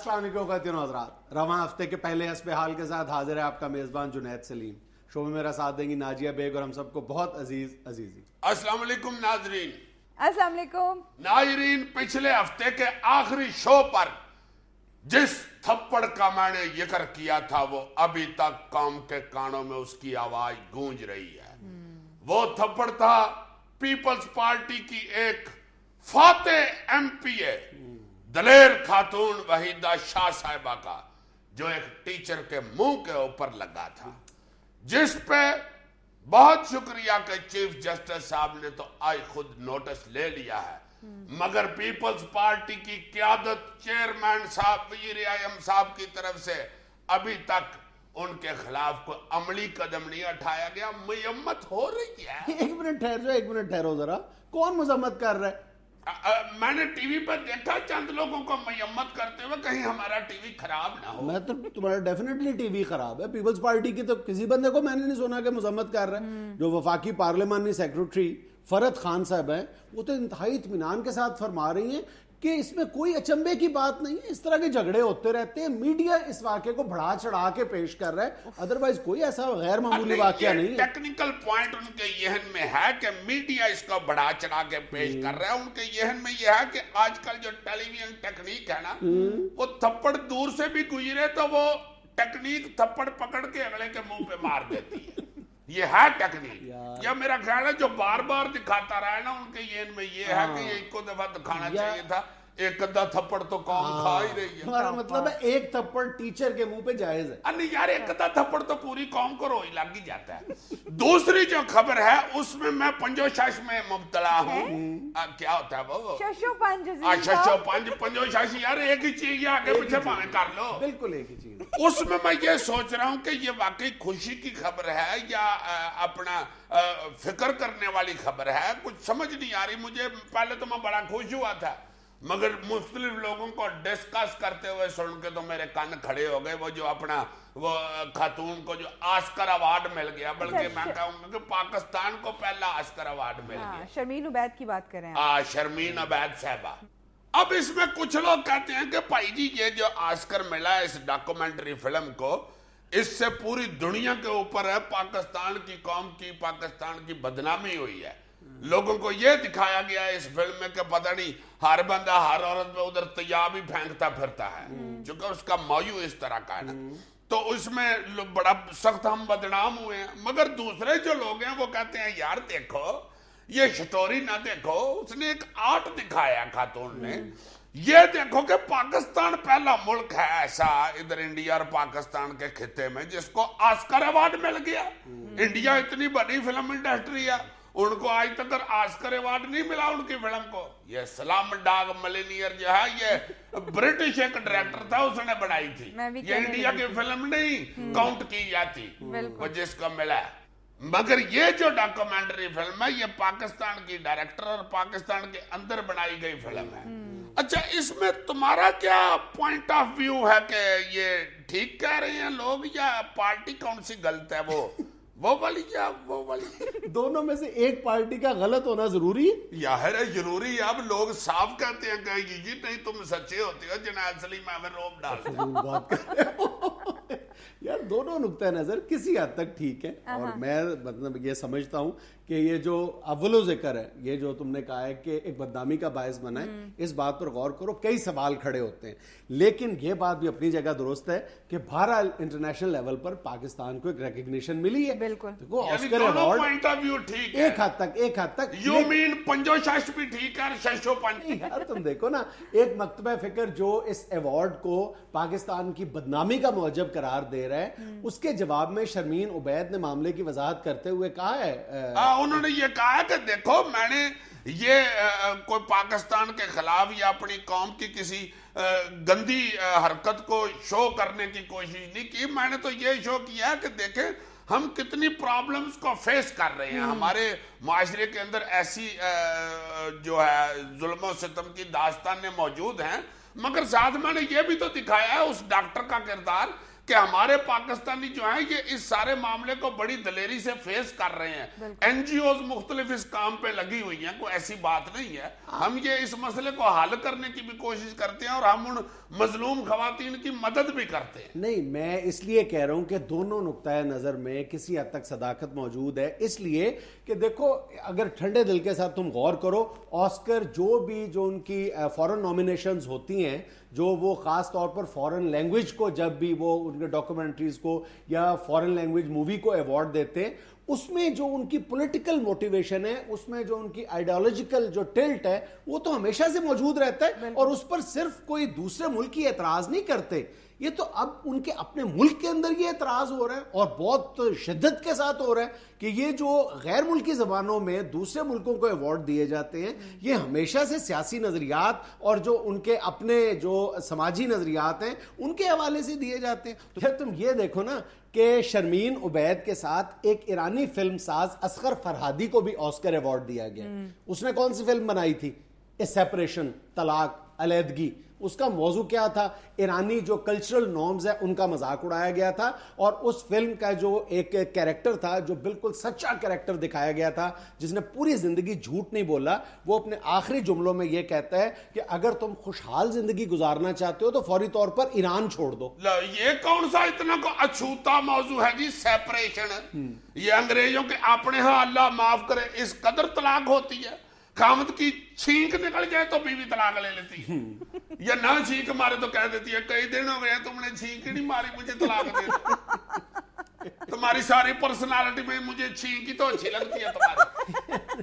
السلام علیکم خواتین و حضرات، رواں ہفتے کے پہلے حسب حال کے ساتھ حاضر ہے آپ کا میزبان جنید سلیم. شو میں میرا ساتھ دیں گی ناجیہ بیگ اور ہم سب کو بہت عزیز عزیزی. السلام علیکم ناظرین. السلام علیکم ناظرین، پچھلے ہفتے کے آخری شو پر جس تھپڑ کا میں نے ذکر کیا تھا وہ ابھی تک قوم کے کانوں میں اس کی آواز گونج رہی ہے. وہ تھپڑ تھا پیپلز پارٹی کی ایک فاتح ایم پی اے دلیر خاتون وحیدہ شاہ صاحبہ کا، جو ایک ٹیچر کے منہ کے اوپر لگا تھا، جس پہ بہت شکریہ کہ چیف جسٹس صاحب نے تو آج خود نوٹس لے لیا ہے، مگر پیپلز پارٹی کی قیادت چیئرمین صاحب وزیر اعظم صاحب کی طرف سے ابھی تک ان کے خلاف کوئی عملی قدم نہیں اٹھایا گیا. مذمت ہو رہی ہے. ایک منٹ ٹھہرو ذرا، کون مذمت کر رہا ہے؟ میں نے ٹی وی پر دیکھا چند لوگوں کو مذمت کرتے ہوئے، کہیں ہمارا ٹی وی خراب نہ ہو. میں تو تمہارا ڈیفینیٹلی ٹی وی خراب ہے. پیپلز پارٹی کی تو کسی بندے کو میں نے نہیں سنا کہ مذمت کر رہا ہے. جو وفاقی پارلیمانی سیکرٹری فرد خان صاحب ہیں، وہ تو انتہائی اطمینان کے ساتھ فرما رہی ہیں کہ اس میں کوئی اچنبے کی بات نہیں ہے. اس طرح کے جھگڑے ہوتے رہتے ہیں، میڈیا اس واقعے کو بڑھا چڑھا کے پیش کر رہا ہے، ادروائز کوئی ایسا غیر معمولی واقعہ نہیں ہے. ٹیکنیکل پوائنٹ ان کے ذہن میں ہے کہ میڈیا اس کو بڑھا چڑھا کے پیش کر رہا ہے. ان کے ذہن میں یہ ہے کہ آج کل جو ٹیلی ویژن ٹیکنیک ہے نا، وہ تھپڑ دور سے بھی گزرے تو وہ ٹیکنیک تھپڑ پکڑ کے اگلے کے منہ پہ مار دیتی ہے. یہ ہے ٹیکنیک. یا میرا خیال ہے جو بار بار دکھاتا رہا ہے نا، ان کے ذہن میں یہ ہے کہ یہ ایک کو دفعہ دکھانا چاہیے تھا. ایک ادھا تھپڑ تو قوم کھا ہی رہی ہے. ہمارا مطلب ہے ایک تھپڑ ٹیچر کے منہ پہ جائز ہے. نہیں یار، ایک ادھا تھپڑ تو پوری قوم کو روئی لگ ہی جاتا ہے. دوسری جو خبر ہے اس میں میں پنجو شش میں مبتلا ہوں. کیا ہوتا ہے وہ ششو پنج؟ ششو پنج پنجو شش یار ایک ہی چیز ہے، آگے پیچھے پانے کر لو. بالکل ایک ہی چیز. اس میں یہ سوچ رہا ہوں کہ یہ واقعی خوشی کی خبر ہے یا اپنا فکر کرنے والی خبر ہے. کچھ سمجھ نہیں آ رہی مجھے. پہلے تو میں بڑا خوش ہوا تھا، مگر مختلف لوگوں کو ڈسکس کرتے ہوئے سن کے تو میرے کان کھڑے ہو گئے. وہ جو اپنا وہ خاتون کو جو آسکر ایوارڈ مل گیا، بلکہ میں کہوں گا کہ پاکستان کو پہلا آسکر ایوارڈ مل گیا. شرمین عبید کی بات کر رہے ہیں. شرمین عبید صاحبہ. اب اس میں کچھ لوگ کہتے ہیں کہ بھائی جی یہ جو آسکر ملا ہے اس ڈاکومنٹری فلم کو، اس سے پوری دنیا کے اوپر ہے پاکستان کی قوم کی، پاکستان کی بدنامی ہوئی ہے. لوگوں کو یہ دکھایا گیا ہے اس فلم میں کہ پتہ نہیں ہر بندہ ہر عورت پہ ادھر تیاب ہی پھینکتا پھرتا ہے، چونکہ اس کا موضوع اس طرح کا ہے نا. تو اس میں بڑا سخت ہم بدنام ہوئے ہیں. مگر دوسرے جو لوگ ہیں وہ کہتے ہیں یار دیکھو یہ سٹوری نہ دیکھو، اس نے ایک آرٹ دکھایا خاتون نے. یہ دیکھو کہ پاکستان پہلا ملک ہے ایسا ادھر انڈیا اور پاکستان کے خطے میں جس کو آسکر ایوارڈ مل گیا. انڈیا اتنی بڑی فلم انڈسٹری ہے، ان کو آج تک آسکر ایوارڈ نہیں ملا ان کی فلم کو. یہ سلام ڈاگ ملینئر جو ہے یہ برٹش ایک ڈائریکٹر تھا، اس نے بنائی تھی. یہ انڈیا کی فلم نہیں کاؤنٹ کی جاتی وہ جس کو ملا ہے. مگر یہ جو ڈاکومنٹری فلم ہے یہ پاکستان کی ڈائریکٹر اور پاکستان کے اندر بنائی گئی فلم ہے. اچھا، اس میں تمہارا کیا پوائنٹ آف ویو ہے کہ یہ ٹھیک کہہ رہے ہیں لوگ یا پارٹی کون سی غلط ہے؟ وہ والی یا وہ والی؟ دونوں میں سے ایک پارٹی کا غلط ہونا ضروری ہے. یار ضروری ہے. اب لوگ صاف کہتے ہیں کہ یہ نہیں تم سچے ہوتے ہو جنید سلیم ہمیں روب ڈالتے ہیں. یار دونوں نقطہ نظر کسی حد تک ٹھیک ہے، اور میں مطلب یہ سمجھتا ہوں کہ یہ جو اول و ذکر ہے، یہ جو تم نے کہا ہے کہ ایک بدنامی کا باعث بنا ہے، اس بات پر غور کرو. کئی سوال کھڑے ہوتے ہیں، لیکن یہ بات بھی اپنی جگہ درست ہے کہ بہرحال انٹرنیشنل لیول پر پاکستان کو ایک ریکگنیشن ملی ہے. بالکل دیکھو آسکر ایوارڈ ایک حد تک یو مین پنجو شش بھی ٹھیک ہے، ششو پنج. یار تم دیکھو نا، ایک مکتبہ فکر جو اس ایوارڈ کو پاکستان کی بدنامی کا موجب قرار دے رہا ہے، اس کے جواب میں شرمین عبید نے معاملے کی وضاحت کرتے ہوئے کہا ہے، انہوں نے یہ کہا کہ دیکھو میں نے یہ کوئی پاکستان کے خلاف یا اپنی قوم کی کسی گندی حرکت کو شو کرنے کی کوشش نہیں کی. میں نے تو یہ شو کیا کہ دیکھیں ہم کتنی پرابلمز کو فیس کر رہے ہیں. ہمارے معاشرے کے اندر ایسی جو ہے ظلم و ستم کی داستانیں موجود ہیں، مگر ساتھ میں نے یہ بھی تو دکھایا ہے اس ڈاکٹر کا کردار کہ ہمارے پاکستانی جو ہیں یہ اس سارے معاملے کو بڑی دلیری سے فیس کر رہے ہیں. این جی اوز مختلف اس کام پہ لگی ہوئی ہیں, کوئی ایسی بات نہیں ہے. ہم یہ اس مسئلے کو حل کرنے کی بھی کوشش کرتے ہیں اور ہم ان مظلوم خواتین کی مدد بھی کرتے ہیں. نہیں, میں اس لیے کہہ رہا ہوں کہ دونوں نقطۂ نظر میں کسی حد تک صداقت موجود ہے, اس لیے کہ دیکھو اگر ٹھنڈے دل کے ساتھ تم غور کرو, آسکر جو ان کی فورن نامینیشنز ہوتی ہیں, جو وہ خاص طور پر فورن لینگویج کو جب بھی وہ ان کے ڈاکومنٹریز کو یا فورن لینگویج مووی کو ایوارڈ دیتے ہیں, اس میں جو ان کی پولیٹیکل موٹیویشن ہے, اس میں جو ان کی آئیڈیالوجیکل جو ٹلٹ ہے, وہ تو ہمیشہ سے موجود رہتا ہے, اور اس پر صرف کوئی دوسرے ملک کی اعتراض نہیں کرتے. یہ تو اب ان کے اپنے ملک کے اندر یہ اعتراض ہو رہا ہے اور بہت شدت کے ساتھ ہو رہا ہے کہ یہ جو غیر ملکی زبانوں میں دوسرے ملکوں کو ایوارڈ دیے جاتے ہیں, یہ ہمیشہ سے سیاسی نظریات اور جو ان کے اپنے جو سماجی نظریات ہیں ان کے حوالے سے دیے جاتے ہیں. تو تم یہ دیکھو نا کہ شرمین عبید کے ساتھ ایک ایرانی فلم ساز اصغر فرہادی کو بھی آسکر ایوارڈ دیا گیا. اس نے کون سی فلم بنائی تھی؟ اے سیپریشن, طلاق, علیحدگی. اس کا موضوع کیا تھا؟ ایرانی جو کلچرل نارمز ہے ان کا مذاق اڑایا گیا تھا, اور اس فلم کا جو ایک کیریکٹر تھا جو بالکل سچا کیریکٹر دکھایا گیا تھا, جس نے پوری زندگی جھوٹ نہیں بولا, وہ اپنے آخری جملوں میں یہ کہتا ہے کہ اگر تم خوشحال زندگی گزارنا چاہتے ہو تو فوری طور پر ایران چھوڑ دو. یہ کون سا اتنا کو اچھوتا موضوع ہے جی, سیپریشن. یہ انگریزوں کے اپنے ہاں اللہ معاف کرے اس قدر طلاق ہوتی ہے, خامد کی چھینک نکل جائے تو بیوی طلاق لے لیتی ہے, یا نہ چھینک مارے تو کہہ دیتی ہے کئی دن ہو گئے تم نے چھینک نہیں ماری, مجھے طلاق دے دو. تمہاری ساری پرسنالٹی میں مجھے چھینکی تو اچھی لگتی ہے تمہاری.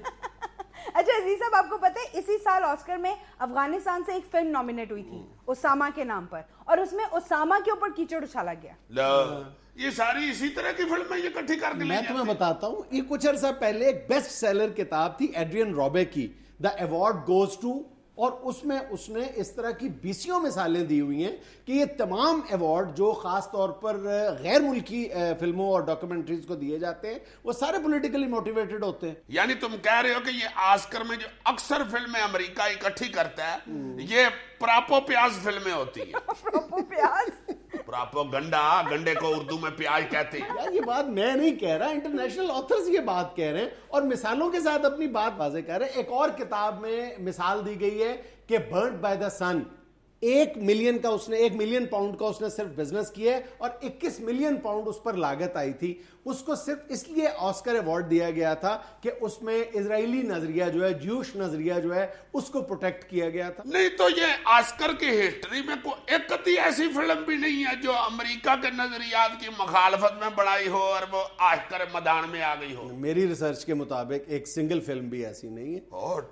اچھا عزیز صاحب, آپ کو پتہ ہے اسی سال آسکر میں افغانستان سے ایک فلم نامینیٹ ہوئی تھی اسامہ کے نام پر, اور اس میں اسامہ کے اوپر کیچڑ اچھالا گیا. یہ ساری اسی طرح کی فلمیں یہ اکٹھی کر کے میں تمہیں بتاتا ہوں, یہ کچھ عرصہ پہلے ایک بیسٹ سیلر کتاب تھی ایڈرین رابے کی, دا ایوارڈ گوز ٹو, اور اس میں اس نے اس طرح کی 20 مثالیں دی ہوئی ہیں کہ یہ تمام ایوارڈ جو خاص طور پر غیر ملکی فلموں اور ڈاکومنٹریز کو دیے جاتے ہیں وہ سارے پولیٹیکلی موٹیویٹڈ ہوتے ہیں. یعنی تم کہہ رہے ہو کہ یہ آسکر میں جو اکثر فلمیں امریکہ اکٹھی کرتا ہے یہ پراپو پیاز فلمیں ہوتی ہیں. پراپو پیاز, پراپو گنڈا, گنڈے کو اردو میں پیاز کہتے ہیں. یار یہ بات میں نہیں کہہ رہا, انٹرنیشنل آتھرز یہ بات کہہ رہے ہیں اور مثالوں کے ساتھ اپنی بات واضح کر رہے ہیں. ایک اور کتاب میں مثال دی گئی ہے کہ burned by the sun, 1 million pound کا اس نے صرف بزنس کیا ہے اور 21 ملین پاؤنڈ اس پر لاگت آئی تھی. اس کو صرف اس لیے آسکر ایوارڈ دیا گیا تھا کہ اس میں اسرائیلی نظریہ جو ہے, جیوش نظریہ جو ہے, اس کو پروٹیکٹ کیا گیا تھا. نہیں تو یہ آسکر کی ہسٹری میں کوئی ایک کتی ایسی فلم بھی نہیں ہے جو امریکہ کے نظریات کی مخالفت میں بڑھائی ہو اور وہ آسکر میدان میں آ گئی ہو. میری ریسرچ کے مطابق ایک سنگل فلم بھی ایسی نہیں ہے.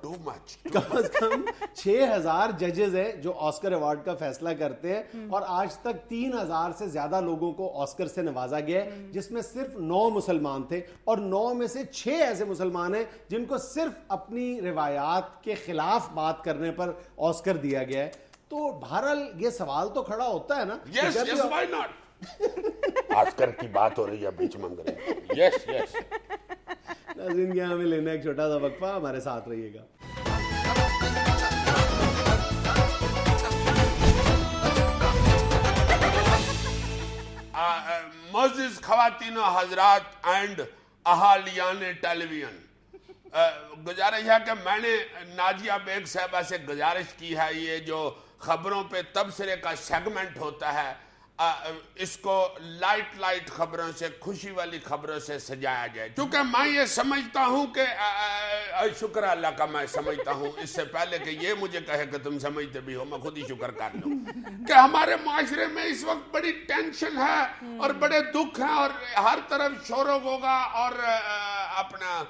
Too much. کم از کم 6000 ججز ہیں جو آسکر ایوارڈ کا فیصلہ کرتے ہیں, اور آج تک 3000 سے زیادہ لوگوں کو آسکر سے نوازا گیا ہے, جس میں صرف 9 مسلمان تھے, اور 9 میں سے 6 ایسے مسلمان ہیں جن کو صرف اپنی روایات کے خلاف بات کرنے پر آسکر دیا گیا ہے. تو بہرحال یہ سوال تو کھڑا ہوتا ہے نا, یس یس وائی ناٹ. آسکر کی بات ہو رہی ہے بیچ منگرے. یس یس. ناظرین یہاں ہمیں لینا ایک چھوٹا سا وقفہ, ہمارے ساتھ رہیے گا. معزز خواتین و حضرات اینڈ اہالیان ٹیلی ویژن, گزارش ہے کہ میں نے ناجیہ بیگ صاحبہ سے گزارش کی ہے یہ جو خبروں پہ تبصرے کا سیگمنٹ ہوتا ہے اس کو لائٹ خبروں سے, خوشی والی خبروں سے سجایا جائے. کیونکہ میں یہ سمجھتا ہوں کہ شکر اللہ کا میں سمجھتا ہوں, اس سے پہلے کہ یہ مجھے کہے کہ تم سمجھتے بھی ہو میں خود ہی شکر کر لوں کہ ہمارے معاشرے میں اس وقت بڑی ٹینشن ہے اور بڑے دکھ ہیں اور ہر طرف شور و غوغا اور اپنا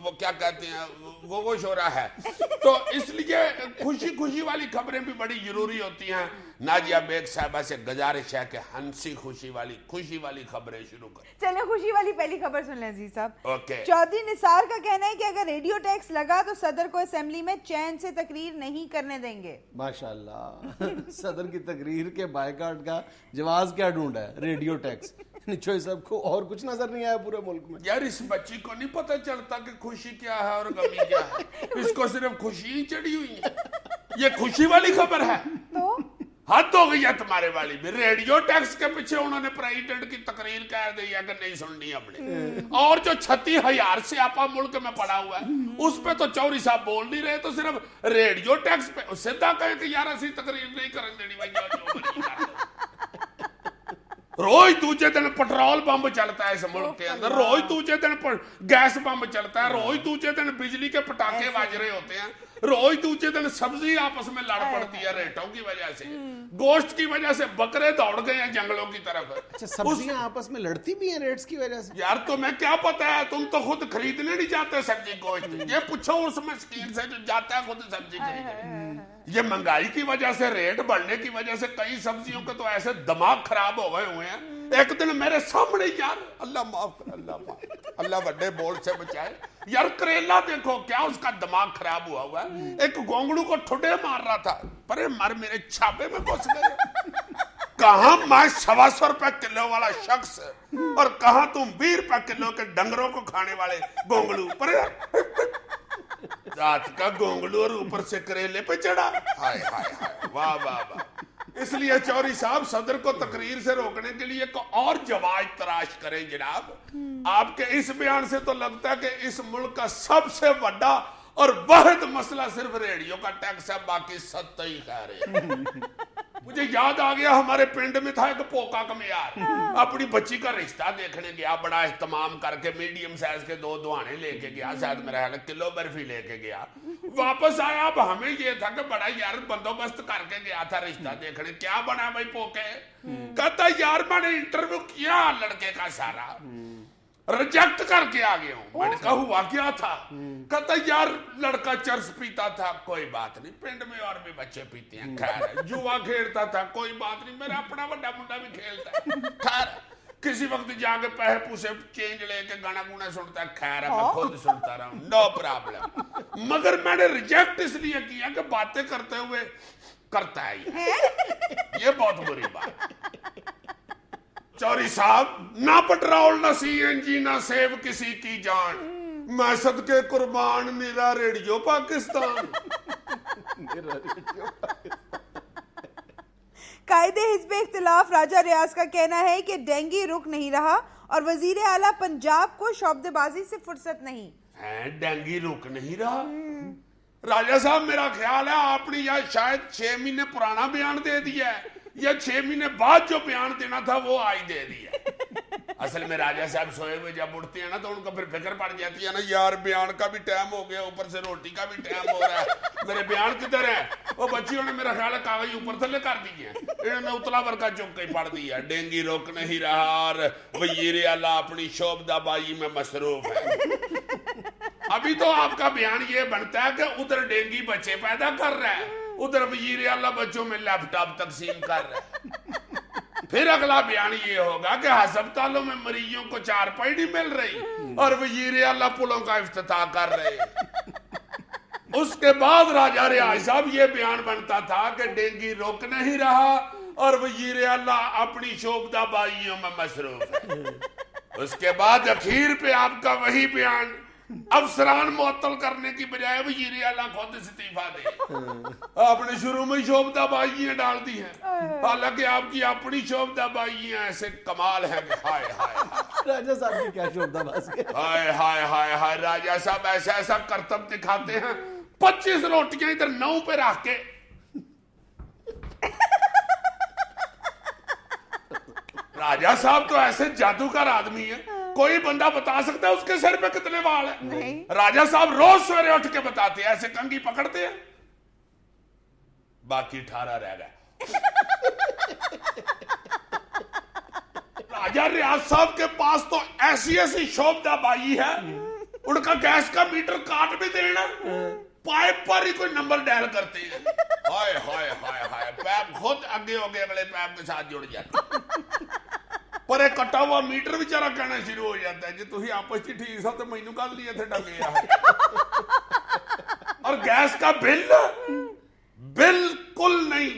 وہ کیا کہتے ہیں گوگو شورا ہے. تو اس لیے خوشی والی خبریں بھی بڑی ضروری ہوتی ہیں. ناجیہ بیگ صاحبہ سے گزارش ہے کہ ہنسی خوشی والی خبریں شروع کریں. چلیں خوشی والی پہلی خبر سن لیں عزیز صاحب. اوکے. چودھری نثار کا کہنا ہے کہ اگر ریڈیو ٹیکس لگا تو صدر کو اسمبلی میں چین سے تقریر نہیں کرنے دیں گے. ماشاءاللہ, صدر کی تقریر کے بائیکاٹ کا جواز کیا ڈھونڈا ہے؟ Radio tax. نچوئی صاحب کو اور کچھ نظر نہیں آیا پورے ملک میں. یار اس بچی کو نہیں پتہ چلتا کہ خوشی کیا ہے اور غمی کیا ہے, اس کو صرف خوشی ہی چڑھی ہوئی ہے. یہ خوشی والی خبر ہے. تو हद हो गई है तुम्हारे वाली भी। रेडियो टैक्स के पीछे उन्होंने प्रेसिडेंट की तकरीर कह दी है कि नहीं सुननी हमने, और जो 36,000 से आपा मुल्क में पड़ा हुआ है उस पे तो चौधरी साहब बोल नहीं रहे, तो सिर्फ रेडियो टैक्स पे सीधा कहे कि यार असि तकरीर नहीं करन देनी भाई। रोज दूसरे दिन पेट्रोल पंप चलता है इस मुल्क के अंदर, रोज दूसरे दिन गैस पंप चलता है, रोज दूसरे दिन बिजली के पटाखे बज रहे होते हैं, रोज दूसरे दिन सब्जी आपस में लड़ पड़ती है रेटों की वजह से, गोश्त की वजह से बकरे दौड़ गए हैं जंगलों की तरफ। अच्छा, सब्जियां आपस में लड़ती भी हैं रेट्स की वजह से? यार तुम्हें क्या पता है, तुम तो खुद खरीदने नहीं जाते सब्जी गोश्त, ये पूछो उस मस्कीन से जो जाता है खुद सब्जी खरीदने। ये महंगाई की वजह से, रेट बढ़ने की वजह से कई सब्जियों के तो ऐसे दिमाग खराब हो गए हुए हैं। एक दिन मेरे सामने यार, अल्लाह माफ कर, अल्लाह बड़े बोल से बचाए, यार करेला देखो क्या उसका दिमाग खराब हुआ है, एक गोंगड़ू को ठुडे मार रहा था, परे मर मेरे छापे में घुस गए। कहां मैं 125 रुपए किलो वाला शख्स और कहां तुम 20 रुपए किलो के डंगरों को खाने वाले गोंगड़ू, परे रात का गोंगलू और ऊपर से करेले पे चढ़ा। हाय हाय हाय, वाह वाह वाह। इसलिए चौधरी साहब सदर को तकरीर से रोकने के लिए और जवाब तलाश करें जनाब। आपके इस बयान से तो लगता है कि इस मुल्क का सबसे बड़ा और वाहिद मसला सिर्फ रेडियो का टैक्स है, बाकी सत्ता ही कह रहे। मुझे याद आ गया, हमारे पिंड में था एक पोका कमियार, अपनी बच्ची का रिश्ता देखने गया, बड़ा इह्तमाम करके मीडियम साइज के 2 दुआने लेके गया, शायद मेरा ख्याल किलो बर्फी लेके गया, वापस आया। अब हमें ये था कि बड़ा यार बंदोबस्त करके गया था रिश्ता देखने, क्या बना भाई पोके? कहता यार मैंने इंटरव्यू किया लड़के का सारा, रिजेक्ट करके आ गया हूं। मैंने कहा हुआ क्या था? कहता यार लड़का चरस पीता था, कोई बात नहीं, पिंड में और भी बच्चे पीते हैं, खैर जुआ खेलता था, कोई बात नहीं, मेरा अपना बड़ा मुंडा भी खेलता है, खैर किसी वक्त जाके पैसे पूसे चेंज लेके गाना गुना सुनता है, खैर मैं खुद सुनता रहा हूं, नो प्रॉब्लम। मगर मैंने रिजेक्ट इसलिए किया कि बातें करते हुए करता है ये बहुत बुरी बात। चौधरी साहब ना पेट्रोल ना CNG ना सेव किसी की जान, मैं सदके कुर्बान मेरा रेडियो पाकिस्तान। कायदे हिज़्ब इख्तिलाफ राजा रियाज का कहना है कि डेंगी रुक नहीं रहा और वजीर आला पंजाब को शोबदेबाजी से फुर्सत नहीं है। डेंगी रुक नहीं रहा राजा साहब, मेरा ख्याल है आपने या शायद 6 महीने पुराना बयान दे दिया है या 6 महीने बाद जो बयान देना था वो आज दे दिया। असल में राजा साहब सोए हुए जब उठते हैं ना तो उनको फिर फिक्र पड़ जाती है ना, यार बयान का भी टाइम हो गया, ऊपर से रोटी का भी टाइम हो रहा है, मेरे बयान किधर है? वो बच्चियों ने मेरा ख्याल है कागज ऊपर थले कर दिए, इन्होंने उतला भर का चुप के पढ़ दिया, डेंगी रोक नहीं रहा और वजीर आला अपनी शोबदाबाजी में मसरूफ है। अभी तो आपका बयान ये बनता है कि उधर डेंगी बच्चे पैदा कर रहा है, उधर वजीर आला बच्चों में लैपटॉप तकसीम कर रहा है। फिर अगला बयान ये होगा कि अस्पतालों में मरीजों को चारपाई नहीं मिल रही और वजीर आला पुलों का इफ्तिताह कर रहे। उसके बाद राजा रियाज साहब ये बयान बनता था कि डेंगी रोक नहीं रहा और वजीर आला अपनी शोबदाबाजियों में मसरूफ है। उसके बाद अखीर पे आपका वही बयान, अफसरान मुअत्तल करने की बजाय वजीर आला खुद इस्तीफा दे। आपने शुरू में शोबदाबाजियां डाल दी हैं, हालांकि आपकी अपनी शोबदाबाजियां ऐसे कमाल है कि हाय हाय हाय। राजा साहब की क्या शोबदाबाजी? हाय हाय हाय हाय, राजा साहब ऐसा ऐसा करतब दिखाते हैं, 25 रोटियां इधर 9 पे रख के। राजा साहब तो ऐसे जादूगर आदमी है, कोई बंदा बता सकता है उसके सर पे कितने बाल है? नहीं। राजा साहब रोज सवेरे उठ के बताते हैं, ऐसे कंघी पकड़ते हैं, बाकी 18 रह गए। राजा रियाज साहब के पास तो ऐसी ऐसी शोबदाबाजी है, उनका गैस का मीटर काट भी देना, पाइप पर ही कोई नंबर डायल करते हैं। हाय हाय हाय हाय, पैप खुद आगे हो गए, अगले पैप के साथ जुड़ जाते, पर एक कटा हुआ मीटर बेचारा कहना शुरू हो जाता है जी तुम आपस ही ठीक सा तो मैनू कल लिए थे डगे। और गैस का बिल बिल्कुल नहीं।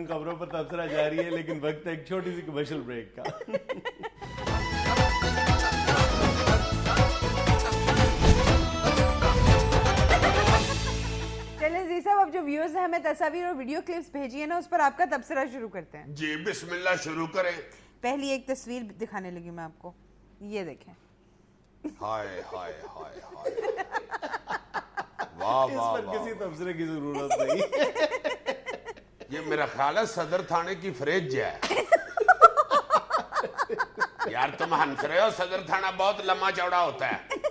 खबरों पर तबसरा जारी है, लेकिन वक्त है एक छोटी सी कमर्शियल ब्रेक का। चलें जी साहब, अब जो व्यूअर्स ने हमें तस्वीर और वीडियो क्लिप्स भेजी है ना, उस पर आपका तबसरा शुरू करते हैं। जी बिस्मिल्लाह शुरू करें। पहली एक तस्वीर दिखाने लगी मैं आपको, ये देखें। हाय हाय हाय हाय, वाह इस वाह पर वाह, किसी तबसरे की जरूरत नहीं। ये मेरा ख्याल है सदर थाने की फ्रिज है। यार तुम हंस रहे हो, सदर थाना बहुत लंबा चौड़ा होता है।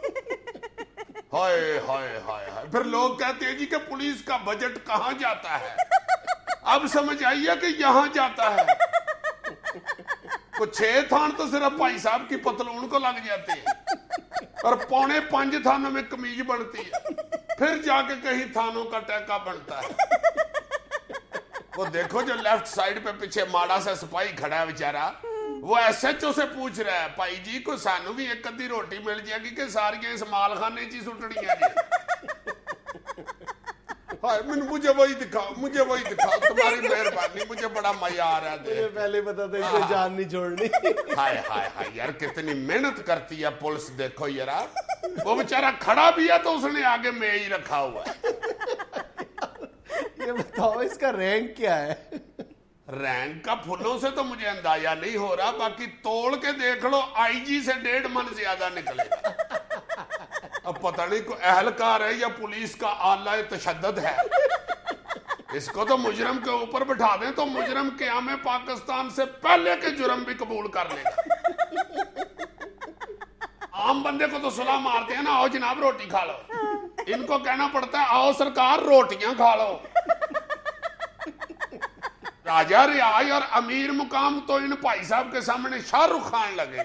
हाय हाय हाय हाय, फिर लोग कहते हैं जी कि पुलिस का बजट कहाँ जाता है। अब समझ आइए कि यहाँ जाता है। कुछ 6 थान तो सिर्फ भाई साहब की पतलून को लग जाते हैं और 4.25 थानों में कमीज बनती है, फिर जाके कहीं थानों का टैका बनता है। वो देखो जो लेफ्ट साइड पे पीछे माड़ा सा सिपाही खड़ा है बेचारा, वो SHO से पूछ रहा है, भाई जी को सानू भी एक अद्धी रोटी मिल जाएगी कि सारियां इस मालखाने ची सुटनी है जी। हाय मुझे वही दिखाओ, मुझे वही दिखाओ, तुम्हारी मेहरबानी, मुझे बड़ा मजा आ रहा है। मुझे पहले पता था इसको जान नहीं छोड़नी। हाय हाय हाय यार, कितनी मेहनत करती है पुलिस, देखो यार। वो बेचारा खड़ा भी है तो उसने आगे मेज रखा हुआ है। ये बताओ इसका रैंक क्या है? रैंक का फुलों से तो मुझे अंदाजा नहीं हो रहा, बाकी तोड़ के देख लो IG से 1.5 मन ज्यादा निकलेगा। अब पता नहीं कोई अहलकार है या पुलिस का आला तशद्दुद है। इसको तो मुजरम के ऊपर बिठा दें तो मुजरम क़याम पाकिस्तान से पहले के जुर्म भी कबूल कर लेगा। आम बंदे को तो सुलह मारते हैं ना, आओ जनाब रोटी खा लो, इनको कहना पड़ता है आओ सरकार रोटियां खा लो। राजा रियाज और अमीर मुकाम तो इन भाई साहब के सामने शाहरुख खान लगे।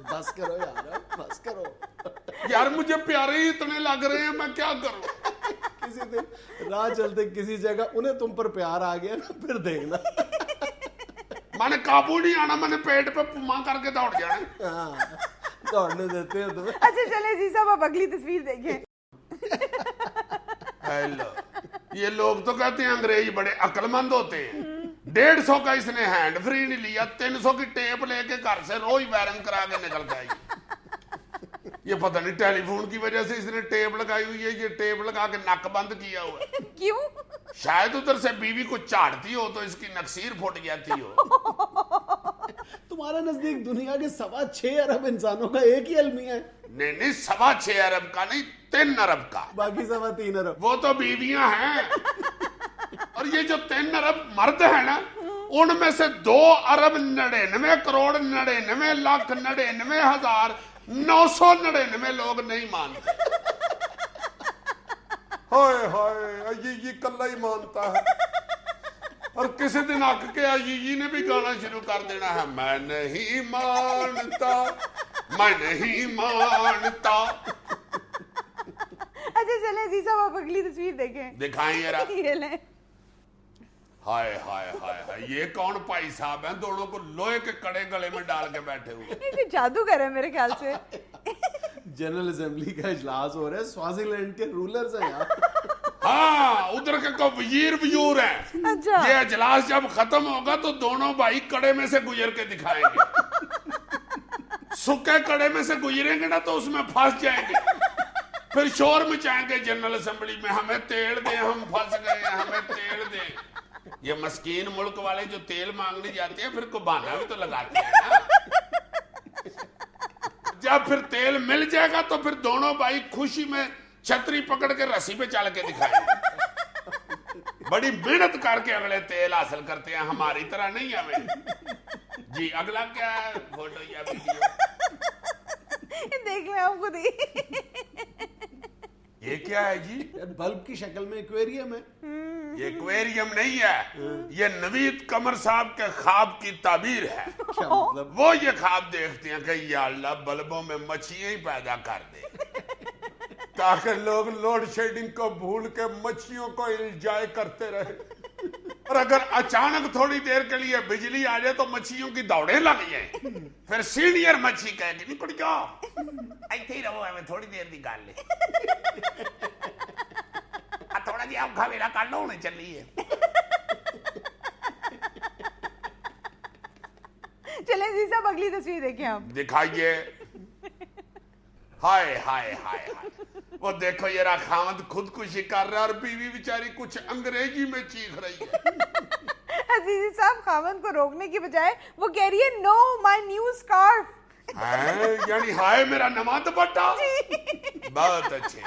बस करो यार, बस करो यार, मुझे प्यारे ही इतने लग रहे हैं, मैं क्या करूं। किसी दिन राह चलते किसी जगह उन्हें तुम पर प्यार आ गया ना, फिर देखना। मैंने काबू नहीं आना, मैंने पेट पे पुम्मा करके दौड़ जाना। हाँ, दौड़ने देते हो तुम्हें। अच्छा चले जी साहब, अब अगली तस्वीर देखें। हेलो, ये लोग तो कहते हैं अंग्रेज बड़े अक्लमंद होते हैं। 150 का इसने हैंड फ्री नहीं लिया, 300 की टेप लेके घर से रोज वायरिंग करा के निकलता है। ये पता नहीं टेलीफोन की वजह से इसने टेप लगाई हुई है, ये टेप लगा के नक बंद किया हुआ है। क्यों? शायद उधर से बीवी को चाटती हो तो इसकी नक्सीर फूट जाती हो। तुम्हारे नजदीक दुनिया के 6.25 अरब इंसानों का एक ही अलमिया है। नहीं 6.25 अरब का नहीं, 3 अरब का। बाकी 3.25 अरब वो तो बीवियां हैं। और ये जो 3 अरब मर्द है ना, उनमें से 2 अरब 99 करोड़ 99 लाख 99 हजार 999 लोग नहीं मानते। हाय हाय, ये कल्ला ही मानता है। और किसी दिन आक के अजीजी ने भी गाना शुरू कर देना है, मैं नहीं मानता, मैं नहीं मानता। अच्छा चले जी साहब, आप अगली तस्वीर देखें। दिखाएं जरा। ये लें। हाय हाय हाय हाय, ये कौन भाई साहब हैं, दोनों को लोहे के कड़े गले में डाल के बैठे हुए। ये जादूगर है मेरे ख्याल से। जनरल असेंबली का इजलास हो रहा है, स्वाजीलैंड के रूलर्स हैं यहाँ। हाँ, उधर के को वजीर वजूर हैं। अच्छा। ये इजलास जब खत्म होगा तो दोनों भाई कड़े में से गुजर के दिखाएंगे। सूखे कड़े में से गुजरेंगे ना तो उसमें फंस जाएंगे, फिर शोर मचाएंगे जनरल असेंबली में, हमें तेल दे, हम फंस गए, हमें तेल दे। ये मस्कीन मुल्क वाले जो तेल मांगने जाते हैं फिर को बहाना भी तो लगाते हैं ना। जब फिर तेल मिल जाएगा तो फिर दोनों भाई खुशी में छतरी पकड़ के रस्सी पे चल के दिखाएंगे। बड़ी मेहनत करके अगले तेल हासिल करते हैं, हमारी तरह नहीं हमें। जी अगला क्या है, फोटो या वीडियो? देख लें आप खुद ही। ये क्या है जी? बल्ब की शक्ल में एक्वेरियम है। ये एक्वेरियम नहीं है, ये नवीद कमर साहब के ख्वाब की ताबीर है। क्या मतलब? वो ये ख्वाब देखते हैं कि या अल्लाह बल्बों में मच्छियां ही पैदा कर दे, ताकि लोग लोड शेडिंग को भूल के मच्छियों को एंजॉय करते रहे। और अगर अचानक थोड़ी देर के लिए बिजली आ जाए तो मच्छियों की दौड़े लग जाए, फिर सीनियर मच्छी कहेगी नहीं पड़ जाओ ऐसे ही रहो, हमें थोड़ी देर की गल है, थोड़ा जी औखा वेला कर लो, होने चलिए। चलें जी साहब, अगली तस्वीर देखें आप। दिखाइए। हाय हाय हाय हाय, وہ دیکھو یہ رہا خاوند خودکشی کر رہا ہے اور بیوی بیچاری کچھ انگریزی میں چیخ رہی ہے. عزیزی صاحب خاوند کو روکنے کی بجائے وہ کہہ رہی ہے نو مائی نیو اسکارف. یعنی ہائے میرا نواں دوپٹہ. بہت اچھے.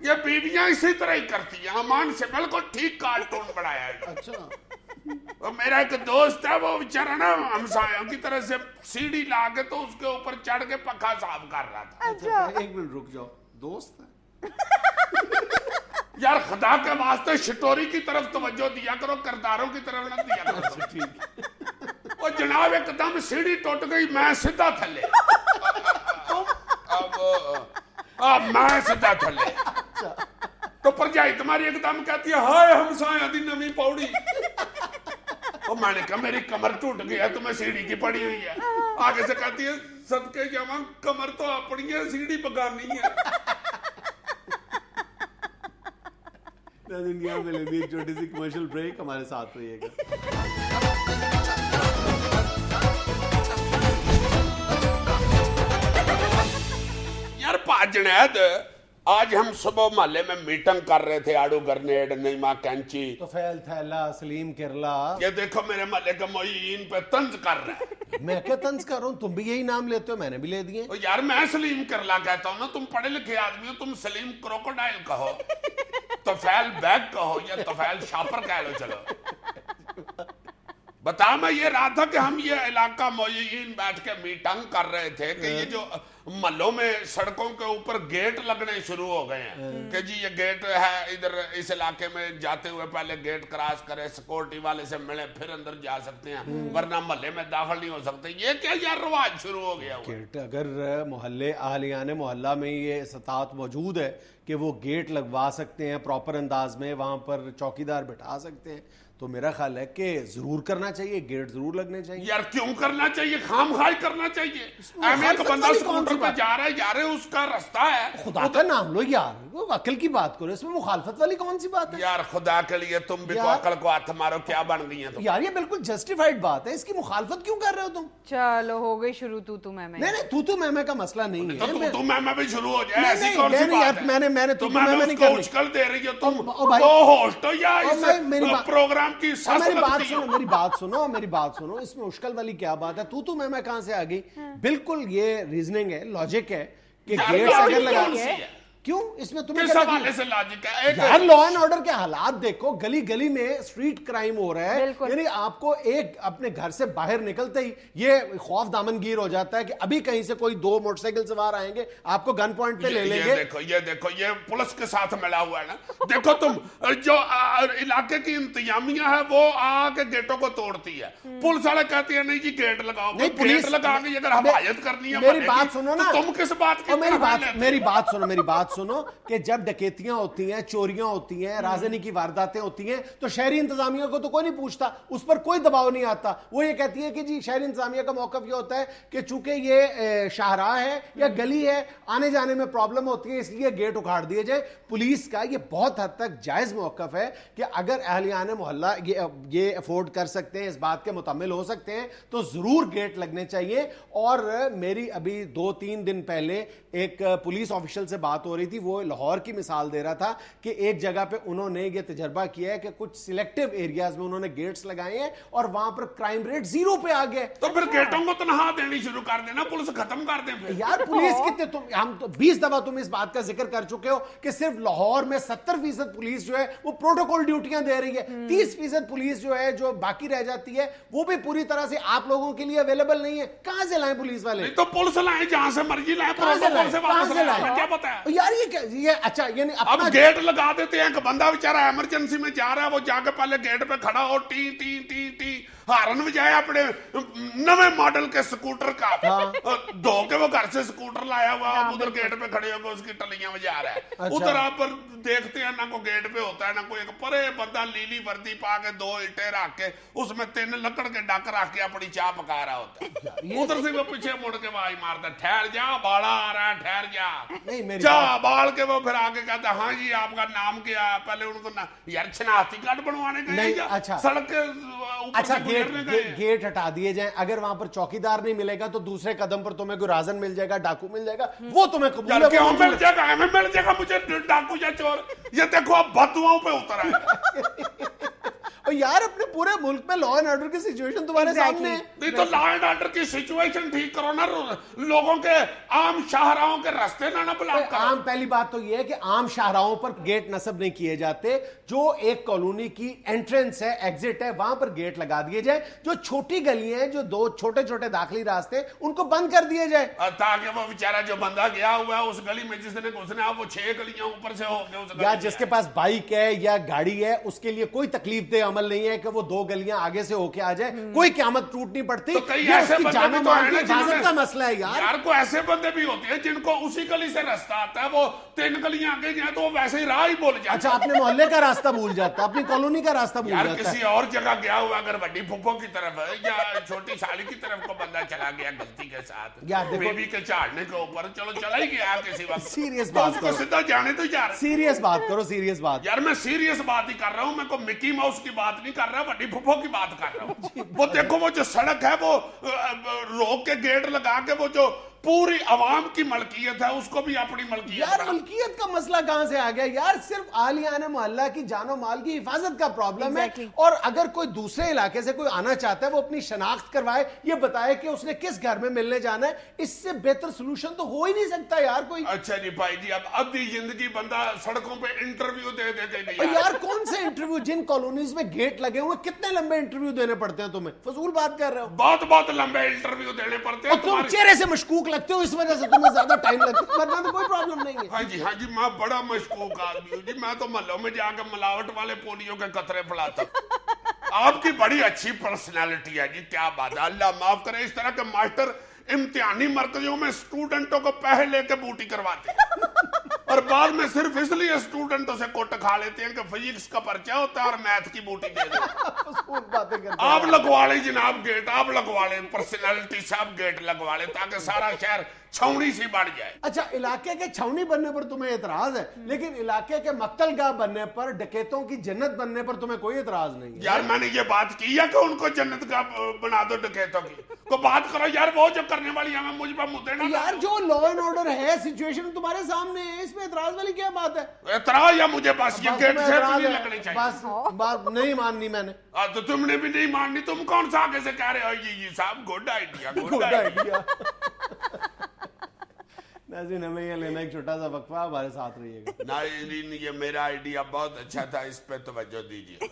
یہ بیویاں اسی طرح ہی کرتی ہیں. امان سے بالکل ٹھیک کارٹون بنایا ہے. اچھا میرا ایک دوست ہے وہ بیچارہ نا ہمسایوں کی طرح سے سیڑھی لا کے تو اس کے اوپر چڑھ کے پنکھا صاف کر رہا تھا. اچھا ایک منٹ رک جاؤ, دوست ہے یار خدا کے واسطے شٹوری کی طرف توجہ دیا کرو, کرداروں کی طرف نہ دیا کرو. ٹھیک وہ جناب ایک دم سیڑھی ٹوٹ گئی, میں سیدھا تھلے. اب میں سیدھا تھلے تو پرجائی تمہاری ایک دم کہتی ہے ہائے ہمسایہ دی نویں پاؤڑی. اور میں نے کہا میری کمر ٹوٹ گئی ہے, تمہیں سیڑھی کی پڑی ہوئی ہے. آگے سے کہتی ہے صدقے جاواں کمر تو اپنی ہے, سیڑھی بگانی ہے. دنیا میں لینی ایک چھوٹی سی کمرشل بریک, ہمارے ساتھ رہیے گا. یار پا جنید, آج ہم صبح محلے میں میٹنگ کر رہے تھے, آڑو گرنیڈ, نیما کینچی, تو فیل تھیلا, سلیم کرلا. یہ دیکھو میرے محلے کا معین پہ طنز کر رہا ہے. میں کیا طنز کر رہا ہوں, تم بھی یہی نام لیتے ہو, میں نے بھی لے دیے. یار میں سلیم کرلا کہتا ہوں نا, تم پڑھے لکھے آدمی ہو, تم سلیم کروکوڈائل کہو, توفیل بیگ کہو, یا توفیل شاپر کہہ لو. چلو بتا, میں یہ رہا تھا کہ ہم یہ علاقہ معین بیٹھ کے میٹنگ کر رہے تھے کہ یہ جو محلوں میں سڑکوں کے اوپر گیٹ لگنے شروع ہو گئے ہیں کہ جی یہ گیٹ ہے ادھر اس علاقے میں, جاتے ہوئے پہلے گیٹ کراس کرے, سیکورٹی والے سے ملے, پھر اندر جا سکتے ہیں, ورنہ محلے میں داخل نہیں ہو سکتے. یہ کیا یار رواج شروع ہو گیا ہوا. گیٹ اگر محلے اہلیان محلہ میں یہ استطاعت موجود ہے کہ وہ گیٹ لگوا سکتے ہیں پراپر انداز میں, وہاں پر چوکیدار بٹھا سکتے ہیں, تو میرا خیال ہے کہ ضرور کرنا چاہیے, گیٹ ضرور لگنے چاہیے. یار کیوں کرنا چاہیے, خام خواہ کرنا چاہیے. ایک بندہ سکوٹر پہ جا رہا ہے, جا رہے اس کا رستہ ہے, خدا کا نام لو یار, عقل کی بات کرو, اس میں مخالفت والی کون سی بات ہے یار. خدا کے لیے تم بھی تو عقل کو ہاتھ مارو, کیا بن گئی ہیں تم یار, یہ بالکل جسٹیفائڈ بات ہے, اس کی مخالفت کیوں کر رہے ہو تم. چلو ہو گئی شروع تو میں نہیں تو میں کا مسئلہ نہیں ہے, تو میں بھی شروع ہو جائے, ایسی کون سی بات ہے. میں نے تو میں نہیں کرنی. اچکل دے رہی ہو تم, وہ ہوسٹ ہو یا اس پروگرام کی ساس لگتی ہو. میری بات سنو, اس میں مشکل والی کیا بات ہے. تو میں کہاں سے آ گئی. بالکل یہ ریزننگ ہے, لاجک ہے کہ گیٹس اگر لگا کیوں, اس میں تمہیں کس حوالے سے لاجک ہے. یار لا اینڈ آرڈر کے حالات دیکھو, گلی گلی میں اسٹریٹ کرائم ہو رہا ہے, یعنی آپ کو ایک اپنے گھر سے باہر نکلتے ہی یہ خوف دامنگیر ہو جاتا ہے کہ ابھی کہیں سے کوئی 2 موٹر سائیکل سوار آئیں گے, آپ کو گن پوائنٹ پہ لے لیں گے. یہ دیکھو یہ پولیس کے ساتھ ملا ہوا ہے نا. دیکھو تم جو علاقے کی انتظامیہ ہے وہ آ کے گیٹوں کو توڑتی ہے, پولیس والے کہتے ہیں نہیں جی گیٹ لگاؤ. گیٹ لگا کے اگر حفاظت کرنی ہے میری بات سنو نا, تم کس بات کی, میری بات سنو کہ جب ڈکیتیاں ہوتی ہیں, چوریاں ہوتی ہیں, رازنی کی وارداتیں ہوتی ہیں, تو شہری انتظامیہ کو تو کوئی نہیں پوچھتا, اس پر کوئی دباؤ نہیں آتا. وہ یہ کہتی ہے کہ جی شہری انتظامیہ کا موقف یہ ہوتا ہے کہ چونکہ یہ شاہراہ ہے یا گلی ہے, آنے جانے میں پرابلم ہوتی ہے, اس لیے گیٹ اکھاڑ دیے جائے. پولیس کا یہ بہت حد تک جائز موقف ہے کہ اگر اہلیان محلہ یہ افورڈ کر سکتے ہیں, اس بات کے متحمل ہو سکتے ہیں, تو ضرور گیٹ لگنے چاہیے. اور میری ابھی 2-3 دن پہلے ایک پولیس آفیشل سے بات ہو رہی تھی, وہ لاہور کی مثال دے رہا تھا کہ ایک جگہ پہ انہوں نے یہ تجربہ کیا ہے کہ کچھ سلیکٹیو ایریاز میں انہوں نے گیٹس لگائے ہیں اور وہاں پر کرائم ریٹ 0 پہ آ گئے. تو پھر گیٹوں کو تنہا دینی شروع کر دینا, پولیس ختم کر دیں. یار پولیس کتنے, ہم تو 20 دفعہ تم اس بات کا ذکر کر چکے ہو کہ صرف لاہور میں 70% پولیس جو ہے وہ پروٹوکول ڈیوٹیاں دے رہی ہے, 30% پولیس جو ہے جو باقی رہ جاتی ہے وہ بھی پوری طرح سے آپ لوگوں کے لیے اویلیبل نہیں ہے. کہاں سے لائیں پولیس والے؟ تو پولیس لائیں جہاں سے مرضی لائیں, پروٹوکول سے واپس لائیں. کیا پتا ہے یار یہ اچھا, یعنی اب گیٹ لگا دیتے ہیں کہ بندہ بیچارہ ایمرجنسی میں جا رہا ہے, وہ جا کے پہلے گیٹ پہ کھڑا ہو, ٹی ٹی ٹی ٹی ہارن بجائے اپنے نوے ماڈل کے سکوٹر کا, دھو کے وہ گھر سے سکوٹر لایا ہوا, ادھر گیٹ پہ کھڑے ہو کے اس کی ٹلیاں بجا رہا ہے. ادھر آپ پر دیکھتے ہیں نہ کوئی گیٹ پہ ہوتا ہے نہ کوئی, ایک پرے بندہ لیلی وردی پا کے 2 اینٹیں رکھ کے اس میں 3 لکڑ کے ڈک رکھ کے اپنی چاہ پکا رہا ہوتا ہے. ادھر سے وہ پیچھے مڑ کے آواز مارتا ہے, ٹھہر جا باڑا آ رہا ہے, ٹھہر جا. جا بال کے وہ پھر آگے کہتا ہے ہاں جی آپ کا نام کیا ہے, پہلے ان کو یار شناختی کارڈ بنوانے گئے, سڑک کے ऊपर अच्छा से गुजरने गए हैं। गेट हटा दिए जाएं, अगर वहां पर चौकीदार नहीं मिलेगा तो दूसरे कदम पर तुम्हें कोई राजन मिल जाएगा, डाकू मिल जाएगा, वो तुम्हें कबूल यार है, क्यों वो मिल जाएगा, हमें मिल जाएगा, मुझे डाकू या चोर, ये देखो अब बदुआओं पे उतर आए। और यार अपने पूरे मुल्क में लॉ एंड ऑर्डर की सिचुएशन तुम्हारे सामने है। नहीं तो लॉ एंड ऑर्डर की सिचुएशन ठीक करो ना, लोगों के आम शाहराहों के रास्ते ना ब्लॉक करो। आम पहली बात तो ये है कि आम शाहराहों पर गेट नस्ब नहीं किए जाते, जो एक कॉलोनी की एंट्रेंस है, एग्जिट है, वहां पर गेट लगा दिए जाए। जो छोटी गलियां हैं, जो दो छोटे छोटे दाखिली रास्ते, उनको बंद कर दिए जाए, ताकि वो बेचारा जो बंदा गया हुआ है उस गली में जिसने घुसना, वो 6 गलियां ऊपर से होके उस या जिसके पास बाइक है या गाड़ी है, उसके लिए कोई तकलीफ दे अमल नहीं है कि वो 2 गलियां आगे से होके आ जाए, कोई क़यामत टूट नहीं पड़ती। तो कई ये ऐसे उसकी बंदे जानो भी तो माल हैं की ना हिफाजत जिन्होंने- का मसला है यार। को ऐसे बंदे भी होते हैं जिनको उसी गली से रास्ता आता है, वो 3 गलियां आगे जाए तो वो वैसे ही राह ही बोल जाए। अच्छा, अपने मोहल्ले का रास्ता भूल जाता है, अपनी कॉलोनी का रास्ता भूल यार जाता किसी है। और जगह गया हुआ अगर बड़ी फुफ्फो की तरफ है या छोटी साली की तरफ को बंदा चला गया गलती के साथ, यार देखो- बेबी के झाड़ने के ऊपर, चलो चला ही गया किसी वक्त, सीरियस तो बात उसको करो। सीधा जाने तो यार। सीरियस बात करो, सीरियस बात। यार मैं सीरियस बात ही कर रहा हूँ, मैं को मिकी माउस की बात नहीं कर रहा, बड़ी फुफ्फो की बात कर रहा हूँ। वो देखो वो जो सड़क है वो रोक के गेट लगा के वो जो पूरी आवाम की मलकियत है उसको भी अपनी मलकियत यार बना- मलकियत का मसला कहां से आ गया यार? सिर्फ आलियान मोहल्ला की जानो माल की हिफाजत का प्रॉब्लम है। और अगर कोई दूसरे इलाके से कोई आना चाहता है, वो अपनी शनाख्त करवाए, ये बताए कि उसने किस घर में मिलने जाना है, इससे बेहतर सोल्यूशन तो हो ही नहीं सकता यार कोई। अच्छा जी भाई जी, अब आधी जिंदगी बंदा सड़कों पे इंटरव्यू दे के और यार कौन से इंटरव्यू? जिन कॉलोनीज में गेट लगे हुए, कितने लंबे इंटरव्यू देने पड़ते हैं तुम्हें? फजूल बात कर रहे हो। बहुत लंबे इंटरव्यू देने पड़ते और हैं। तुम तुम्हारे- चेहरे से मशकूक लगते हो, इस वजह से तुम्हें ज्यादा टाइम लगता है, वरना तो कोई प्रॉब्लम नहीं है। हाँ जी, मैं बड़ा मशकूक आदमी हूँ जी, मैं तो महलों में जाकर मिलावट वाले पोलियो के कतरे पिलाता हूँ। आपकी बड़ी अच्छी पर्सनालिटी है जी, क्या बात है, अल्लाह माफ करे। इस तरह के मास्टर इम्तिहानी मरकजों में स्टूडेंटों को पैसे लेके बूटी करवाते हैं और बाद में सिर्फ इसलिए स्टूडेंटों से कोट खा लेते हैं कि फिजिक्स का पर्चा होता है और मैथ की बूटी दे दो। आप लगवा ले जनाब गेट, आप लगवा ले, पर्सनालिटी से आप गेट लगवा ले ताकि सारा शहर छावनी सी बढ़ जाए। अच्छा, इलाके के छावनी बनने पर तुम्हें एतराज है, लेकिन इलाके के मक्तलगाह बनने पर, डकैतों की जन्नत बनने पर तुम्हें कोई एतराज नहीं है। यार मैंने ये बात की है कि उनको जन्नत का बना दो डकैतों की, तो बात करो यार, वो जो करने वाली है मुझ पर मुद्दे ना यार जो लॉ एंड ऑर्डर है, सिचुएशन तुम्हारे सामने है, इसमें एतराज वाली क्या बात है? एतराज या मुझे बस ये बस गेट तुम्हें से एतराज नहीं है, लगनी चाहिए। बस बात नहीं माननी मैंने। तो तुमने भी नहीं माननी, तुम कौन सा आगे से कह रहे हो ये साहब गुड आइडिया, गुड आइडिया। नाज़रीन, हमें ये लेना एक छोटा सा वक्फा, हमारे साथ रहिएगा। नहीं, ये मेरा आइडिया बहुत अच्छा था, इस पे तवज्जो दीजिए।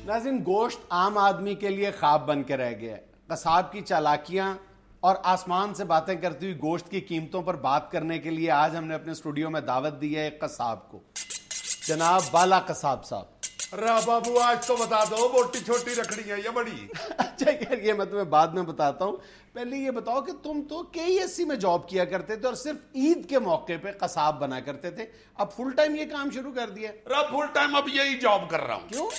नाज़रीन, गोश्त आम आदमी के लिए ख्वाब बन के रह गया है। कसाब की चालाकियां और आसमान से बातें करती हुई गोश्त की कीमतों पर बात करने के लिए आज हमने अपने स्टूडियो में दावत दी है एक कसाब को, जनाब बाला कसाब साहब। रा बाबू आज तो बता दो, मोटी छोटी रखड़ी है या बड़ी? अच्छा यार, ये मैं तुम्हें बाद में बताता हूँ, पहले ये बताओ कि तुम तो KESC में जॉब किया करते थे और सिर्फ ईद के मौके पे कसाब बना करते थे, अब फुल टाइम ये काम शुरू कर दिया। फुल टाइम अब यही जॉब कर रहा हूँ। क्यों?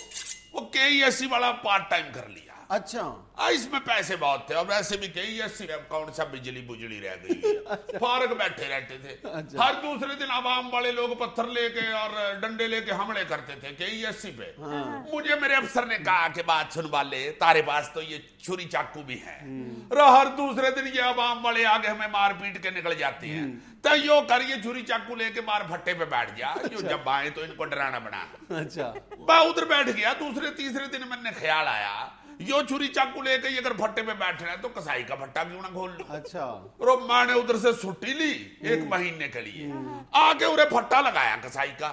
वो KESC वाला पार्ट टाइम कर लिया। अच्छा, इसमें पैसे बहुत थे और वैसे भी KESC कौन सा बिजली बुजली रह गई है। फारग बैठे रहते थे। अच्छा। हर दूसरे दिन आवाम वाले लोग पत्थर लेके और डंडे लेके हमले करते थे KESC पे। मुझे मेरे अफसर ने कहा कि बात सुन वाले, तारे पास तो ये छुरी चाकू भी है, हर दूसरे दिन ये आवाम वाले आगे हमें मार पीट के निकल जाते हैं, तो यो कर ये छुरी चाकू लेके मार भट्टे पे बैठ जा, जो जब आए तो इनको डराना बना। अच्छा, मैं उधर बैठ गया। दूसरे तीसरे दिन मैंने ख्याल आया यो छुरी चाकू लेके अगर भट्टे पे बैठ रहे हैं तो कसाई का भट्टा क्यों ना खोल लूं। अच्छा, और मैंने उधर से छुट्टी ली 1 महीने के लिए, आके उन्हें भट्टा लगाया कसाई का,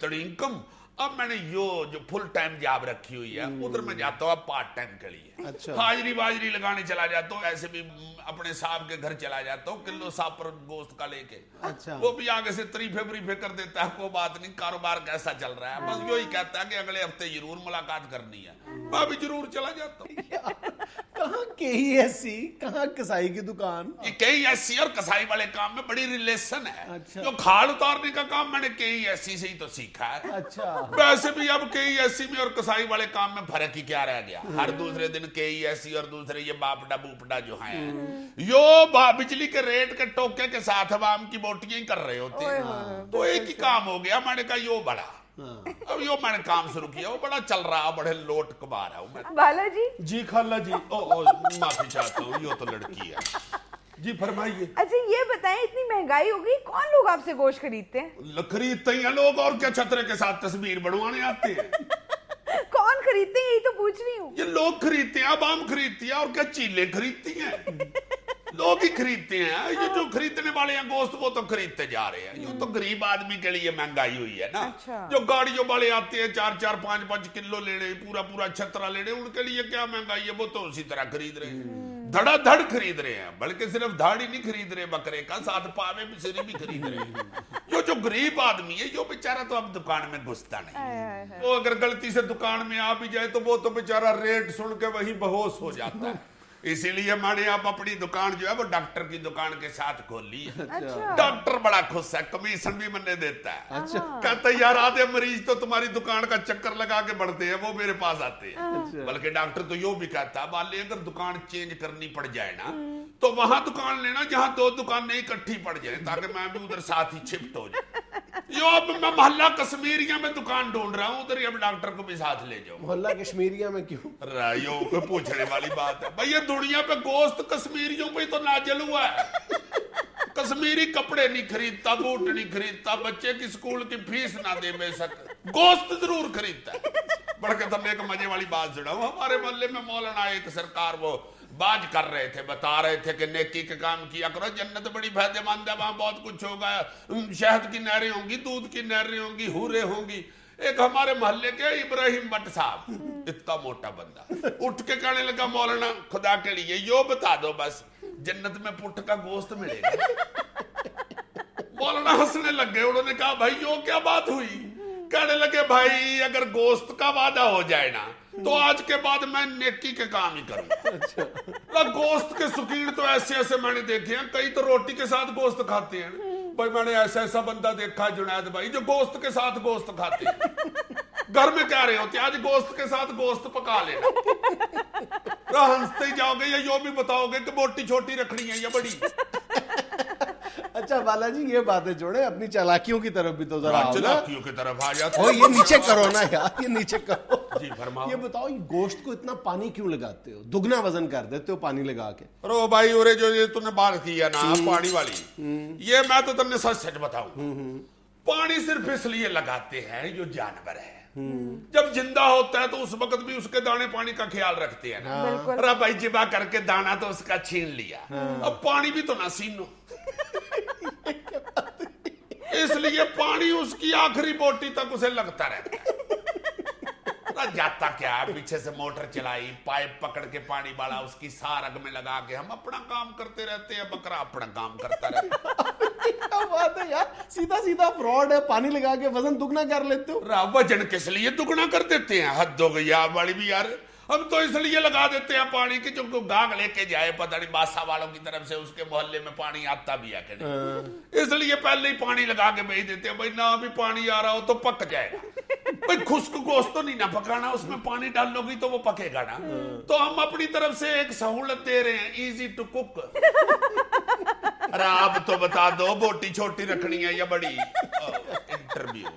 तड़ींकम। अब मैंने यो जो फुल टाइम जॉब रखी हुई है उधर मैं जाता हूँ पार्ट टाइम के लिए। अच्छा। हाजरी बाजरी लगाने चला जाता हूँ, ऐसे भी अपने साहब के घर चला जाता हूँ किलो साहब पर गोश्त का लेके। अच्छा। वो भी आगे से तरीफे कर देता है, कोई बात नहीं, कारोबार कैसा चल रहा है, बस यही कहता है कि अगले हफ्ते जरूर मुलाकात करनी है, मैं भी जरूर चला जाता हूँ। कहाँ KESC, कहाँ कसाई की दुकान? ये KESC और कसाई वाले काम में बड़ी रिलेशन है। अच्छा। जो खाल उतारने का काम मैंने KESC से ही तो सीखा है। अच्छा, वैसे भी अब KESC में और कसाई वाले काम में फर्क ही क्या रह गया, हर दूसरे दिन KESC और दूसरे ये बापड़ा बूपड़ा जो है यो बिजली के रेट के टोके के साथ आवाम की बोटियां ही कर रहे होते हैं, तो एक ही काम हो गया। मैंने कहा यो बड़ा अब यो मैंने काम शुरू किया, वो बड़ा चल रहा, बड़े लोट कमा रहा हूँ। बालाजी जी खाला जी। ओ माफी चाहता हूँ, यो तो लड़की है जी फरमाइए। अच्छा ये बताएं, इतनी महंगाई हो गई, कौन लोग आपसे गोश्त खरीदते हैं? खरीदते हैं लोग, और क्या छतरे के साथ तस्वीर बढ़वाने आते हैं। कौन खरीदते हैं, यही तो पूछ रही हूँ। ये लोग खरीदते हैं, आवाम खरीदती है, और क्या चीलें खरीदती हैं, लोग ही खरीदते हैं। ये जो खरीदने वाले हैं गोश्त वो तो खरीदते जा रहे हैं। ये तो गरीब आदमी के लिए महंगाई हुई है ना। अच्छा। जो गाड़ियों वाले आते हैं 4-4, 5-5 किलो लेने, पूरा छतरा लेने, उनके लिए क्या महंगाई है, वो तो उसी तरह खरीद रहे हैं, धड़ाधड़ खरीद रहे हैं। बल्कि सिर्फ धाड़ी नहीं खरीद रहे बकरे का, साथ पावे बिसरी भी खरीद रहे हैं। जो गरीब आदमी है यो बेचारा तो अब दुकान में घुसता नहीं, वो अगर गलती से दुकान में आ भी जाए तो वो तो बेचारा रेट सुन के वही बेहोश हो जाता है। इसीलिए मैंने अब अपनी दुकान जो है वो डॉक्टर की दुकान के साथ खोली है। अच्छा। डॉक्टर बड़ा खुश है, कमीशन भी मैंने देता है। अच्छा। कहता है यार आधे मरीज तो तुम्हारी दुकान का चक्कर लगा के बढ़ते हैं, वो मेरे पास आते हैं। बल्कि डॉक्टर तो यो भी कहता है वाले अगर दुकान चेंज करनी पड़ जाए ना तो वहां दुकान लेना जहां 2 दुकानें इकट्ठी पड़ जाए, ताकि मैं भी उधर साथ ही शिफ्ट हो जाऊं। यो अब मैं मोहल्ला कश्मीरिया में दुकान ढूंढ रहा हूँ, उधर ही अब डॉक्टर को भी साथ ले जाऊं। मोहल्ला कश्मीरिया में क्यों? यो को पूछने वाली बात है भैया, दुनिया पे गोश्त कश्मीरियों पे तो नाजल हुआ है। कश्मीरी कपड़े नहीं खरीदता, बूट नहीं खरीदता, बच्चे की स्कूल की फीस ना दे बेशक, गोश्त जरूर खरीदता है। बड़के तुमने एक मजे वाली बात सुनाऊं, हमारे मोहल्ले में मौलाना एक सरकार वो बाज कर रहे थे, बता रहे थे कि नेकी के काम किया करो, जन्नत बड़ी फायदेमंद है, वहां बहुत कुछ होगा, शहद की नहरें होंगी, दूध की नहरें होंगी, हूरें होंगी। एक हमारे मोहल्ले के इब्राहिम भट्ट साहब, इतना मोटा बंदा, उठ के कहने लगा मौलाना खुदा के लिए यो बता दो बस जन्नत में पुट का गोश्त मिलेगा। मौलाना हंसने लगे, उन्होंने कहा भाई यो क्या बात हुई? कहने लगे भाई अगर गोश्त का वादा हो जाए ना तो आज के बाद मैं नेकी के काम ही करूंगा। अच्छा। गोश्त के शौकीन तो ऐसे ऐसे मैंने देखे हैं, कई तो रोटी के साथ गोश्त खाते हैं। भाई मैंने ऐसा बंदा देखा जुनैद भाई जो गोश्त के साथ गोश्त खाते हैं। घर में कह रहे होते आज गोश्त के साथ गोश्त पका लेना। हंसते ही जाओगे या यो भी बताओगे कि मोटी छोटी रखनी है या बड़ी। अच्छा बालाजी ये बातें छोड़े, अपनी चालाकियों की तरफ भी तो जरा आओ ना। चालाकियों की तरफ आ जाते हो, ये नीचे करो ना यार, ये नीचे करो। जी फरमाओ। ये बताओ ये गोश्त को इतना पानी क्यों लगाते हो? दुगना वजन कर देते हो पानी लगा के। रो भाई उरे जो ये तूने बात की है ना पानी वाली, ये मैं तो तुमने सच सच बताऊं, पानी सिर्फ इसलिए लगाते हैं जो जानवर है जब जिंदा होता है तो उस वक्त भी उसके दाने पानी का ख्याल रखते हैं ना। अरे भाई जिबा करके दाना तो उसका छीन लिया, अब पानी भी तो ना छीनो। इसलिए पानी उसकी आखिरी बोटी तक उसे लगता रहता है। जाता क्या है, पीछे से मोटर चलाई, पाइप पकड़ के पानी वाला उसकी सारग में लगा के हम अपना काम करते रहते हैं, बकरा अपना काम करता रहता है। क्या बात है यार, सीधा सीधा फ्रॉड है। पानी लगा के वजन दुगना कर लेते हो। वजन किस लिए दुगना कर देते हैं? हद हो गई आप वाली भी यार। हम तो इसलिए लगा देते हैं पानी की जो गाग लेके जाए, पता नहीं बादशाह वालों की तरफ से उसके मोहल्ले में पानी आता भी है कि नहीं, इसलिए पहले ही पानी लगा के भेज देते हैं। भाई ना भी पानी आ रहा हो तो पक जाएगा। भाई खुश्क गोश्त तो नहीं ना पकाना, उसमें पानी डालोगी तो वो पकेगा ना। तो हम अपनी तरफ से एक सहूलत दे रहे हैं, इजी टू कुक। अरे आप तो बता दो बोटी छोटी रखनी है या बड़ी? इंटरव्यू।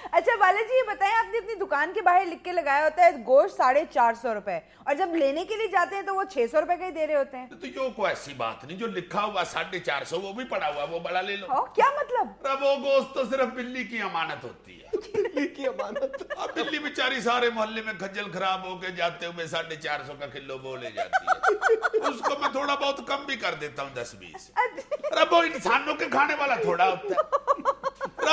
अच्छा बालाजी ये बताएं, आपने अपनी दुकान के बाहर लिख के लगाया होता है गोश्त 450 रुपए, और जब लेने के लिए जाते हैं तो वो 600 रुपए का ही दे रहे होते हैं। तो यो कोई ऐसी बात नहीं, जो लिखा हुआ 450 वो भी पड़ा हुआ वो बड़ा ले लो। क्या मतलब? वो गोश्त तो सिर्फ बिल्ली की अमानत होती है। बिल्ली की अमानत? अब बिल्ली बेचारी सारे मोहल्ले में खज्जल खराब होके जाते हुए 450 का किलो वो ले जाती है। उसको मैं थोड़ा बहुत कम भी कर देता हूँ 10-20। अरे वो इंसानों के खाने वाला थोड़ा होता है।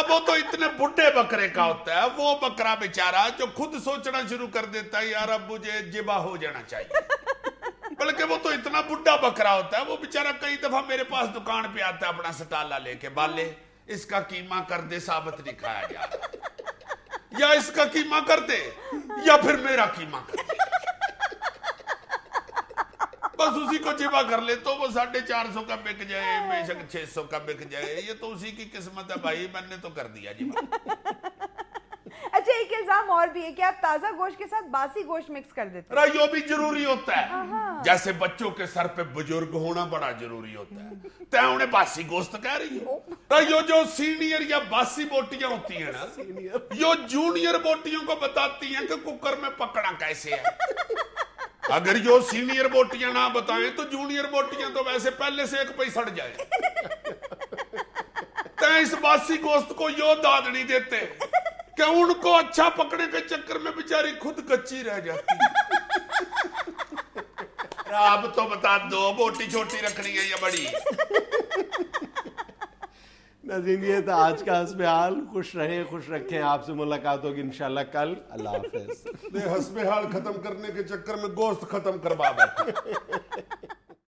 वो तो इतने बुढ़े बकरे का होता है, वो बकरा बेचारा जो खुद सोचना शुरू कर देता है यार अब मुझे जिबा हो जाना चाहिए। बल्कि वो तो इतना बुढ़ा बकरा होता है, वो बेचारा कई दफा मेरे पास दुकान पे आता है अपना सटाला लेके, बाले इसका कीमा कर दे, साबत नहीं खाया जा रहा, या इसका कीमा कर दे या फिर मेरा कीमा कर दे। बस उसी को जिबा कर ले तो वो 450 का बिक जाए, बेशक 600 का बिक जाए, ये तो उसी की किस्मत है भाई, मैंने तो कर दिया जिबा। اچھا ایک الزام اور بھی ہے کہ آپ تازہ گوشت کے ساتھ باسی گوشت مکس کر دیتے ہیں. یہ بھی ضروری ہوتا ہے. جیسے بچوں کے سر پہ بزرگ ہونا بڑا ضروری ہوتا ہے, تے انہیں باسی گوشت کہہ رہی ہے. یہ جو سینئر یا باسی بوٹیاں ہوتی ہیں نا, یہ جونیئر بوٹیوں کو بتاتی ہیں کہ کوکر میں پکڑا کیسے ہے. اگر یہ سینئر بوٹیاں نہ بتائیں تو جونیئر بوٹیاں تو ویسے پہلے سے ایک پہ سڑ جائے. اس باسی گوشت کو یوں داد نہیں دیتے کہ ان کو اچھا پکڑنے کے چکر میں بیچاری خود کچی رہ جاتی. آپ تو بتا دو بوٹی چھوٹی رکھنی ہے یا بڑی. ناظرین یہ تھا آج کا حسب حال. خوش رہیں, خوش رکھیں. آپ سے ملاقات ہوگی انشاءاللہ کل. اللہ حافظ. حسب حال ختم کرنے کے چکر میں گوشت ختم کروا بیٹھے.